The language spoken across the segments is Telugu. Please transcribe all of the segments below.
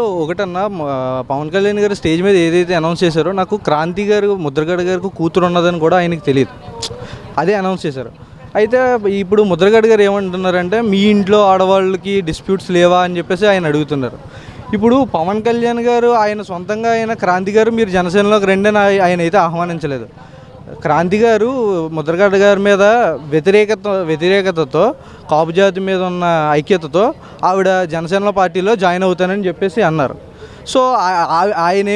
ఒకటన్నా పవన్ కళ్యాణ్ గారు స్టేజ్ మీద ఏదైతే అనౌన్స్ చేశారో నాకు క్రాంతి గారు ముద్రగడ గారికి కూతురు ఉన్నదని కూడా ఆయనకి తెలియదు. అదే అనౌన్స్ చేశారు. అయితే ఇప్పుడు ముద్రగడ గారు ఏమంటున్నారంటే మీ ఇంట్లో ఆడవాళ్ళకి డిస్ప్యూట్స్ లేవా అని చెప్పేసి ఆయన అడుగుతున్నారు. ఇప్పుడు పవన్ కళ్యాణ్ గారు ఆయన సొంతంగా ఆయన క్రాంతి గారు మీరు జనసేనలోకి రండి అని ఆయన అయితే ఆహ్వానించలేదు. క్రాంతి గారు ముద్రగడ గారి మీద వ్యతిరేకతతో కాపు జాతి మీద ఉన్న ఐక్యతతో ఆవిడ జనసేన పార్టీలో జాయిన్ అవుతానని చెప్పేసి అన్నారు. సో ఆయన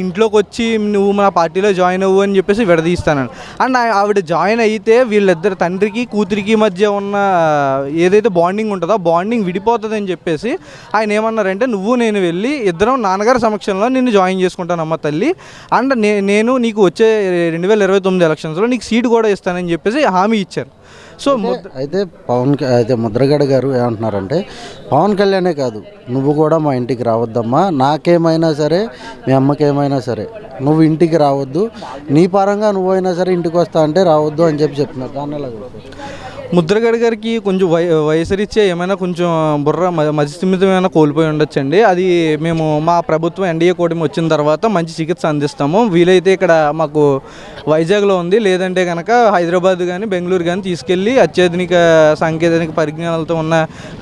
ఇంట్లోకి వచ్చి నువ్వు మన పార్టీలో జాయిన్ అవ్వు అని చెప్పేసి విడదీస్తానని అండ్ ఆవిడ జాయిన్ అయితే వీళ్ళిద్దరు తండ్రికి కూతురికి మధ్య ఉన్న ఏదైతే బాండింగ్ ఉంటుందో ఆ బాండింగ్ విడిపోతుందని చెప్పేసి ఆయన ఏమన్నారంటే నువ్వు నేను వెళ్ళి ఇద్దరం నాన్నగారి సమక్షంలో నిన్ను జాయిన్ చేసుకుంటానమ్మ తల్లి అండ్ నేను నీకు వచ్చే 2029 ఎలక్షన్స్లో నీకు సీటు కూడా ఇస్తానని చెప్పేసి హామీ ఇచ్చారు. సో అయితే ముద్రగడ గారు ఏమంటున్నారంటే పవన్ కళ్యాణే కాదు నువ్వు కూడా మా ఇంటికి రావద్దమ్మా, నాకేమైనా సరే మీ అమ్మకేమైనా సరే నువ్వు ఇంటికి రావద్దు, నీ పరంగా నువ్వైనా సరే ఇంటికి వస్తా అంటే రావద్దు అని చెప్తున్నారు. దాన్ని ఎలా ముద్రగడ గారికి కొంచెం వయసురీత్యా ఏమైనా కొంచెం బుర్ర మతిస్థిమితమైనా కోల్పోయి ఉండొచ్చండి. అది మేము మా ప్రభుత్వం ఎన్డీఏ కూటమి వచ్చిన తర్వాత మంచి చికిత్స అందిస్తాము. వీలైతే ఇక్కడ మాకు వైజాగ్లో ఉంది, లేదంటే కనుక హైదరాబాద్ కానీ బెంగళూరు కానీ తీసుకెళ్ళి అత్యాధునిక సాంకేతిక పరిజ్ఞానాలతో ఉన్న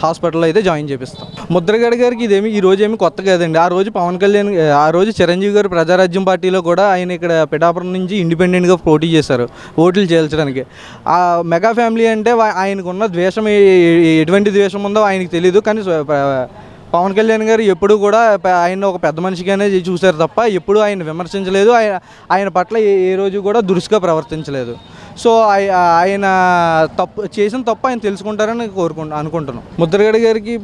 హాస్పిటల్లో అయితే జాయిన్ చేపిస్తాం. ముద్రగడ గారికి ఇదేమి ఈ రోజు ఏమి కొత్త కాదండి. ఆ రోజు పవన్ కళ్యాణ్ ఆ రోజు చిరంజీవి గారు ప్రజారాజ్యం పార్టీలో కూడా ఆయన ఇక్కడ పిఠాపురం నుంచి ఇండిపెండెంట్గా పోటీ చేశారు ఓట్లు చేల్చడానికి. ఆ మెగా ఫ్యామిలీ అంటే ఆయనకున్న ద్వేషం ఎటువంటి ద్వేషం ఉందో ఆయనకు తెలియదు. కానీ పవన్ కళ్యాణ్ గారు ఎప్పుడు కూడా ఆయన ఒక పెద్ద మనిషిగానే చూశారు తప్ప ఎప్పుడు ఆయన విమర్శించలేదు. ఆయన పట్ల ఏ రోజు కూడా దురుసుగా ప్రవర్తించలేదు. సో ఆయన చేసిన తప్పు ఆయన తెలుసుకుంటారని అనుకుంటున్నాను. ముద్రగడ గారికి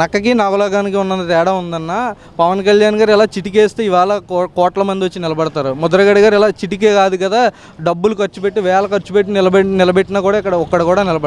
నక్కకి నవలగానికి ఉన్న తేడా ఉందన్న. పవన్ కళ్యాణ్ గారు ఎలా చిటికేస్తే ఇవాళ కోట్ల మంది వచ్చి నిలబడతారు. ముద్రగడ గారు ఎలా చిటికే కాదు కదా, డబ్బులు ఖర్చు పెట్టి వేల ఖర్చు పెట్టి నిలబెట్టినా కూడా ఇక్కడ ఒక్కడ కూడా నిలబడతారు.